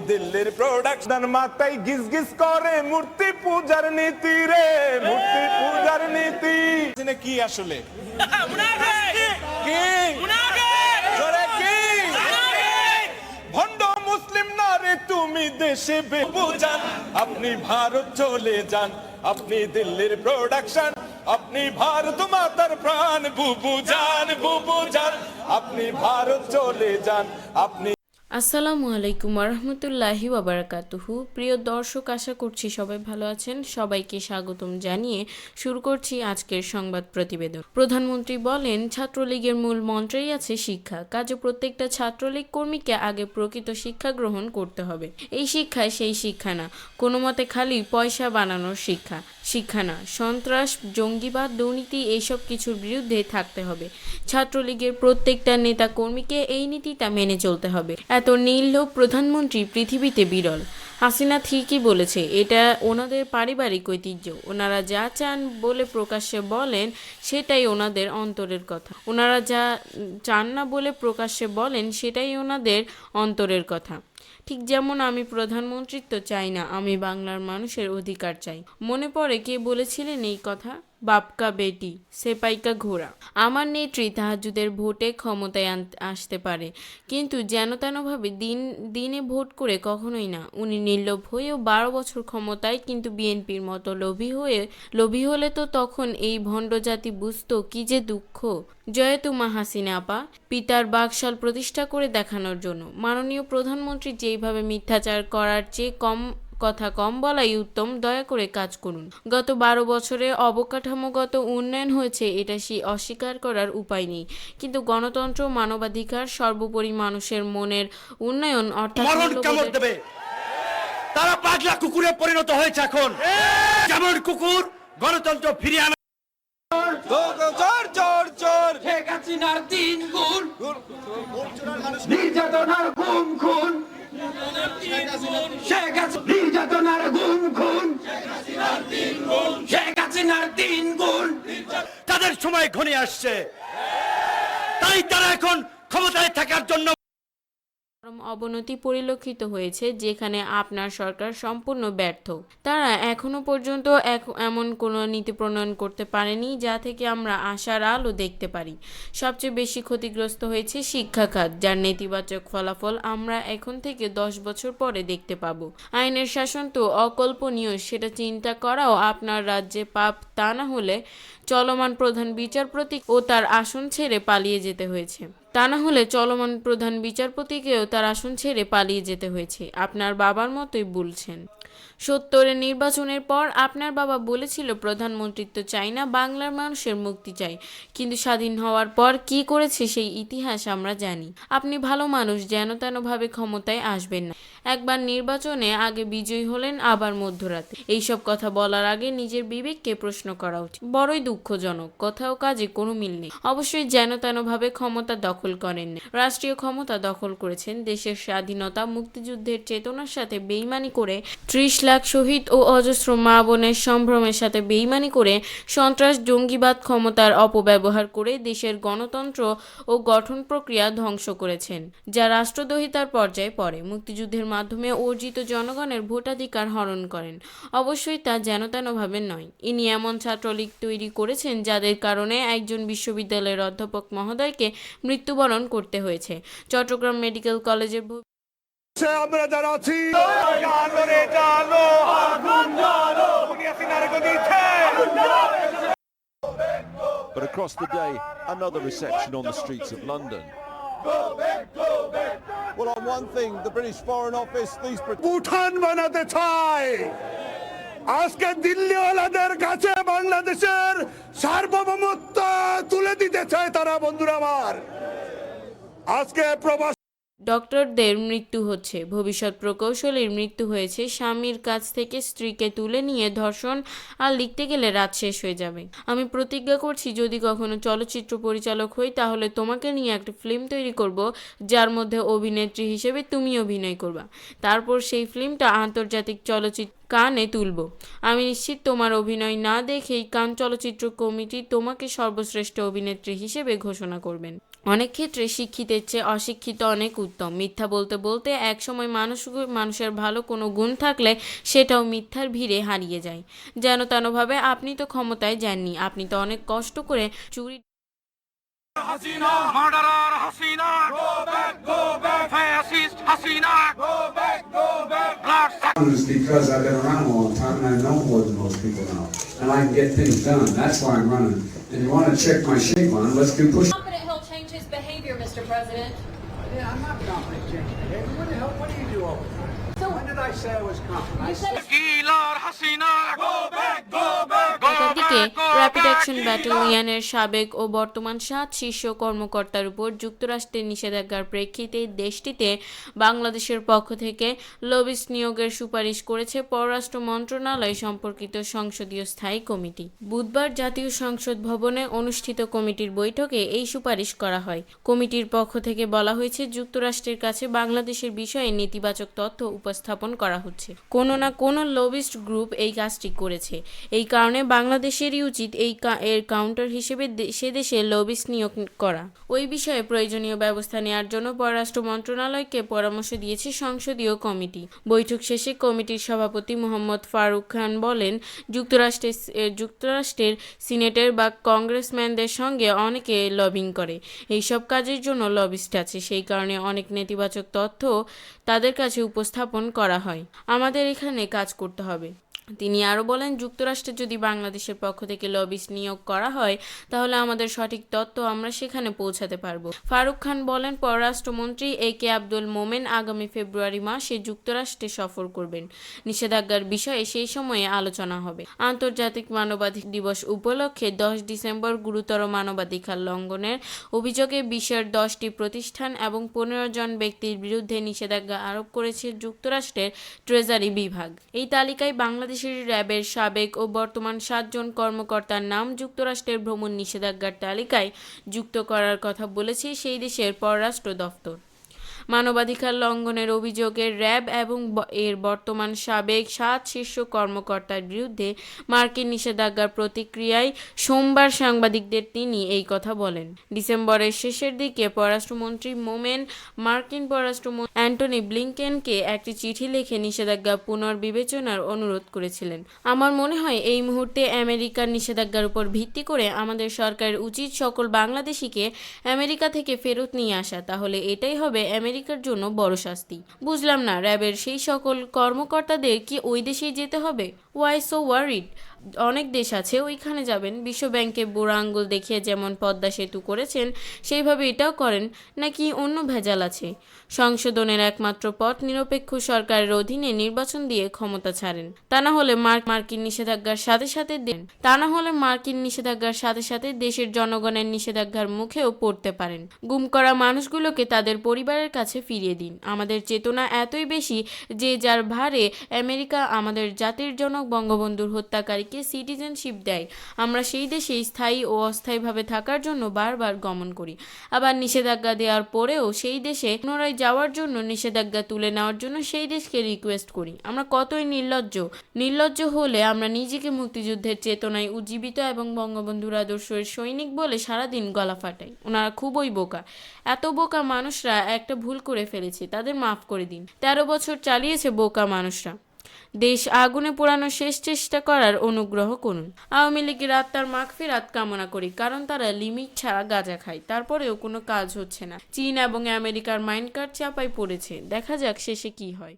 দিল্লির প্রোডাকশন মাথায় গিজ গিজ করে মূর্তি পূজার নীতি রে, মূর্তি পূজার নীতি কি আসলে কি জোরে কি ভণ্ড মুসলিম না রে তুমি দেশে বুঝান, আপনি ভারত চলে যান, আপনি দিল্লির প্রোডাকশন, আপনি ভারত মাতার প্রাণ বুবু জান, বুবু জান, আপনি ভারত চলে যান, আপনি। আসসালামু আলাইকুম ওয়ারাহমাতুল্লাহি ওয়াবারাকাতুহু। প্রিয় দর্শক, আশা করছি সবাই ভালো আছেন। সবাইকে স্বাগতম জানিয়ে শুরু করছি আজকের সংবাদ প্রতিবেদন। প্রধানমন্ত্রী বলেন, ছাত্রলীগের মূল মন্ত্রেই আছে শিক্ষা, কাজে প্রত্যেকটা ছাত্রলীগ কর্মীকে আগে প্রকৃত শিক্ষা গ্রহণ করতে হবে। এই শিক্ষায় সেই শিক্ষা না, কোনো মতে খালি পয়সা বানানোর শিক্ষা, শিক্ষা না, সন্ত্রাস, জঙ্গিবাদ, দুর্নীতি এইসব কিছুর বিরুদ্ধে থাকতে হবে। ছাত্রলীগের প্রত্যেকটা নেতা কর্মীকে এই নীতিটা মেনে চলতে হবে। এত নির্লোভ প্রধানমন্ত্রী পৃথিবীতে বিরল। হাসিনা ঠিকই বলেছে, এটা ওনাদের পারিবারিক ঐতিহ্য। ওনারা যা চান বলে প্রকাশ্যে বলেন সেটাই ওনাদের অন্তরের কথা, ওনারা যা চান না বলে প্রকাশ্যে বলেন সেটাই ওনাদের অন্তরের কথা। ঠিক যেমন আমি প্রধানমন্ত্রিত্ব চাই না, আমি বাংলার মানুষের অধিকার চাই। মনে পড়ে কে বলেছিলেন এই কথা? বাপকা বেটি সেপাইকা ঘোড়া। আমার নেত্রী তাহাজ্জুদের ভোটে ক্ষমতায় আসতে পারে, কিন্তু যেন তেনভাবে দিনে ভোট করে কখনোই না। উনি নির্লোভ হয়েও 12 বছর ক্ষমতায়, কিন্তু বিএনপির মতো লোভী হলে তো তখন এই ভণ্ড জাতি বুঝতো কি যে দুঃখ। জয়তুমা হাসিনা আপা, পিতার বাকশাল প্রতিষ্ঠা করে দেখানোর জন্য। মাননীয় প্রধানমন্ত্রী যেইভাবে মিথ্যাচার করার চেয়ে কথা কম বলাই উত্তম, দয়া করে কাজ করুন। গত 12 বছরে অবকাঠামোগত উন্নয়ন হয়েছে, এটা অস্বীকার করার উপায় নেই, কিন্তু গণতন্ত্র, মানবাধিকার, সর্বোপরি মানুষের মনের উন্নয়ন, অর্থাৎ তারা পাগলা কুকুরে পরিণত হয়েছে এখন। যেমন কুকুর গণতন্ত্র ফিরিয়ে আনা। চোর চোর চোর শেখ হাসিনার 3 গুণ নির্যাতনার গুম খুন, শেখ হাসিনা নির্যাতনার গুম খুন, শেখ হাসিনার 3 গুণ। তাদের সময় ঘনিয়ে আসছে, তাই তারা এখন ক্ষমতায় থাকার জন্য অবনতি পরিলক্ষিত হয়েছে, যেখানে আপনার সরকার সম্পূর্ণ ব্যর্থ। তারা এখনো পর্যন্ত এমন কোনো নীতি প্রণয়ন করতে পারেনি যা থেকে আমরা আশার আলো দেখতে পারি। সবচেয়ে বেশি ক্ষতিগ্রস্ত হয়েছে শিক্ষা খাত, যার নেতিবাচক ফলাফল আমরা এখন থেকে 10 বছর পরে দেখতে পাব। আইনের শাসন তো অকল্পনীয়, সেটা চিন্তা করাও আপনার রাজ্যে পাপ। তা না হলে চলমান প্রধান বিচারপতিকেও তার আসন ছেড়ে পালিয়ে যেতে হয়েছে। আপনার বাবার মতোই বলছেন। 70-এর নির্বাচনের পর আপনার বাবা বলেছিল, প্রধানমন্ত্রিত্ব চাই না, বাংলার মানুষের মুক্তি চাই। কিন্তু স্বাধীন হওয়ার পর কি করেছে সেই ইতিহাস আমরা জানি। আপনি ভালো মানুষ, যেন তেনভাবে ক্ষমতায় আসবেন না। একবার নির্বাচনে আগে বিজয়ী হলেন, আবার মধ্যরাতে। এইসব কথা বলার আগে নিজের বিবেককে প্রশ্ন করা উচিত। বড়ই দুঃখজনক, কথাও কাজে কোনো মিল নেই। অবশ্যই যেন তেনভাবে ক্ষমতা দখল করেননি, রাষ্ট্রীয় ক্ষমতা দখল করেছেন। দেশের স্বাধীনতা, মুক্তিযুদ্ধের চেতনার সাথে বেইমানি করে, 30 লাখ শহীদ ও অজস্র মা বোনের সম্ভ্রমের সাথে বেইমানি করে, সন্ত্রাস, জঙ্গিবাদ, ক্ষমতার অপব্যবহার করে দেশের গণতন্ত্র ও গঠন প্রক্রিয়া ধ্বংস করেছেন, যা রাষ্ট্রদ্রোহিতার পর্যায়ে পড়ে। মুক্তিযুদ্ধের মাধ্যমে অর্জিত জনগণের ভোটাধিকার হরণ করেন। অবশ্যই তা যেন তেনভাবে নয়। ইনি এমন ছাত্রলীগ তৈরি করেছেন যাদের কারণে একজন বিশ্ববিদ্যালয়ের অধ্যাপক মহোদয়কে মৃত্যুবরণ করতে হয়েছে। চট্টগ্রাম মেডিকেল কলেজের আমরা যারা আছি But across the day, another reception on the streets of London. Well, on one thing, the British Foreign Office, these উঠান বানাতে চায়। আজকে দিল্লিওয়ালাদের কাছে বাংলাদেশের সার্বভৌমত্ব তুলে দিতে চায় তারা। বন্ধুরা আমার, আজকে প্রবাস ডক্টরদের মৃত্যু হচ্ছে, ভবিষ্যৎ প্রকৌশলীর মৃত্যু হয়েছে। স্বামীর কাছ থেকে স্ত্রীকে তুলে নিয়ে ধর্ষণ, আর লিখতে গেলে রাত শেষ হয়ে যাবে। আমি প্রতিজ্ঞা করছি, যদি কখনো চলচ্চিত্র পরিচালক হই, তাহলে তোমাকে নিয়ে একটা ফিল্ম তৈরি করব, যার মধ্যে অভিনেত্রী হিসেবে তুমি অভিনয় করবা। তারপর সেই ফিল্মটা আন্তর্জাতিক চলচ্চিত্র কানে তুলব। আমি নিশ্চিত তোমার অভিনয় না দেখেই কান চলচ্চিত্র কমিটি তোমাকে সর্বশ্রেষ্ঠ অভিনেত্রী হিসেবে ঘোষণা করবেন। অনেক ক্ষেত্রে শিক্ষিতের চেয়ে অশিক্ষিত অনেক উত্তম। মিথ্যা বলতে বলতে একসময় মানুষের ভালো কোনো গুণ থাকলে সেটাও মিথ্যার ভিড়ে হারিয়ে যায়। যেন তেনভাবে আপনি তো ক্ষমতায় যাননি, আপনি তো অনেক কষ্ট করে চুরি Murderer Hasina! Go back, go back! Fascist Hasina! Go back, go back! Blood It's because I've been around a long time and I know more than most people now. And I can get things done. That's why I'm running. And you want to check my shape on, let's do push. Confident he'll change his behavior, Mr. President. Yeah, I'm not confident changing behavior. What the hell, what do you do all the time? When did I say I was confident? I said Killer Hasina! Go back, go back! দিকে rapid action ব্যাটালিয়নের সাবেক ও বর্তমান 7 শীর্ষ কর্মকর্তার উপর যুক্তরাষ্ট্রের নিষেধাজ্ঞার প্রেক্ষিতে দেশটিতে বাংলাদেশের পক্ষ থেকে লবিস্ট নিয়োগের সুপারিশ করেছে পররাষ্ট্র মন্ত্রণালয় সম্পর্কিত সংসদীয় স্থায়ী কমিটি। বুধবার জাতীয় সংসদ ভবনে অনুষ্ঠিত কমিটির বৈঠকে এই সুপারিশ করা হয়। কমিটির পক্ষ থেকে বলা হয়েছে, যুক্তরাষ্ট্রের কাছে বাংলাদেশের বিষয়ে নেতিবাচক তথ্য উপস্থাপন করা হচ্ছে। কোনো না কোনো লবিস্ট গ্রুপ এই কাজটি করেছে। এই কারণে বাংলাদেশেরই উচিত এর কাউন্টার হিসেবে সে দেশে লবিস্ট নিয়োগ করা। ওই বিষয়ে প্রয়োজনীয় ব্যবস্থা নেওয়ার জন্য পররাষ্ট্র মন্ত্রণালয়কে পরামর্শ দিয়েছে সংসদীয় কমিটি। বৈঠক শেষে কমিটির সভাপতি মোহাম্মদ ফারুক খান বলেন, যুক্তরাষ্ট্রের সিনেটের বা কংগ্রেসম্যানদের সঙ্গে অনেকে লবিং করে। এইসব কাজের জন্য লবিস্ট আছে, সেই কারণে অনেক নেতিবাচক তথ্য তাদের কাছে উপস্থাপন করা হয়। আমাদের এখানে কাজ করতে হবে। তিনি আরও বলেন, যুক্তরাষ্ট্রে যদি বাংলাদেশের পক্ষ থেকে লবিস্ট নিয়োগ করা হয় তাহলে আমাদের সঠিক তথ্য আমরা সেখানে পৌঁছাতে পারবো। ফারুক খান বলেন, পররাষ্ট্রমন্ত্রী একে আব্দুল মোমেন আগামী ফেব্রুয়ারি মাসে যুক্তরাষ্ট্রে সফর করবেন। নিষেধাজ্ঞার বিষয়ে সেই সময়ে আলোচনা হবে। আন্তর্জাতিক মানবাধিকার দিবস উপলক্ষে 10 ডিসেম্বর গুরুতর মানবাধিকার লঙ্ঘনের অভিযোগে বিশ্বের 10টি প্রতিষ্ঠান এবং 15 জন ব্যক্তির বিরুদ্ধে নিষেধাজ্ঞা আরোপ করেছে যুক্তরাষ্ট্রের ট্রেজারি বিভাগ। এই তালিকায় বাংলাদেশ র্যাবের সাবেক ও বর্তমান 7 জন কর্মকর্তার নাম যুক্তরাষ্ট্রের ভ্রমণ নিষেধাজ্ঞার তালিকায় যুক্ত করার কথা বলেছে সেই দেশের পররাষ্ট্র দফতর। মানবাধিকার লঙ্ঘনের অভিযোগে র্যাব এবং এর বর্তমান সাবেক 7 শীর্ষ কর্মকর্তার বিরুদ্ধে মার্কিন নিষেধাজ্ঞার প্রতিক্রিয়ায় সোমবার সাংবাদিকদের তিনি এই কথা বলেন। ডিসেম্বরের শেষের দিকে পররাষ্ট্রমন্ত্রী মোমেন মার্কিন পররাষ্ট্রমন্ত্রী অ্যান্টনি ব্লিংকেনকে একটি চিঠি লিখে নিষেধাজ্ঞা পুনর্বিবেচনার অনুরোধ করেছিলেন। আমার মনে হয় এই মুহূর্তে আমেরিকার নিষেধাজ্ঞার উপর ভিত্তি করে আমাদের সরকারের উচিত সকল বাংলাদেশিকে আমেরিকা থেকে ফেরত নিয়ে আসা। তাহলে এটাই হবে আমেরিকার জন্য বড় শাস্তি। বুঝলাম না, র্যাবের সেই সকল কর্মকর্তাদের কি ওই দেশেই যেতে হবে? Why so worried? অনেক দেশ আছে, ওইখানে যাবেন। বিশ্বব্যাংকে বুড়ো আঙ্গুল দেখিয়ে যেমন পদ্মা সেতু করেছেন সেইভাবে এটাও করেন, নাকি অন্য ভেজাল আছে? সংশোধনের একমাত্র পথ নিরপেক্ষ সরকারের অধীনে নির্বাচন দিয়ে ক্ষমতা ছাড়েন। তা না হলে মার্কিন নিষেধাজ্ঞার সাথে সাথে দেশের জনগণের নিষেধাজ্ঞার মুখেও পড়তে পারেন। গুম করা মানুষগুলোকে তাদের পরিবারের কাছে ফিরিয়ে দিন। আমাদের চেতনা এতই বেশি যে যার ভারে আমেরিকা আমাদের জাতির জনক বঙ্গবন্ধুর হত্যাকারীকে সিটিজেনশিপ দেয়। আমরা সেই দেশে স্থায়ী ও অস্থায়ীভাবে থাকার জন্য বারবার গমন করি। আবার নিষেধাজ্ঞা দেওয়ার পরেও সেই দেশে পুনরায় যাওয়ার জন্য নিষেধাজ্ঞা তুলে নেওয়ার জন্য সেই দেশকে রিকোয়েস্ট করি। আমরা কতই নির্লজ্জ হলে আমরা নিজেকে মুক্তিযুদ্ধের চেতনায় উজ্জীবিত এবং বঙ্গবন্ধুর আদর্শের সৈনিক বলে সারাদিন গলা ফাটাই। ওনারা খুবই বোকা। এত বোকা মানুষরা একটা ভুল করে ফেলেছে, তাদের মাফ করে দিন। 13 বছর চালিয়েছে বোকা মানুষরা। দেশ আগুনে পোড়ানোর শেষ চেষ্টা করার অনুগ্রহ করুন। আওয়ামী লীগের আত্মার মাগফিরাত কামনা করি, কারণ তারা লিমিট ছাড়া গাঁজা খায়, তারপরেও কোনো কাজ হচ্ছে না। চীন এবং আমেরিকার মাইন্ড কার্ড চাপায় পড়েছে। দেখা যাক শেষে কি হয়।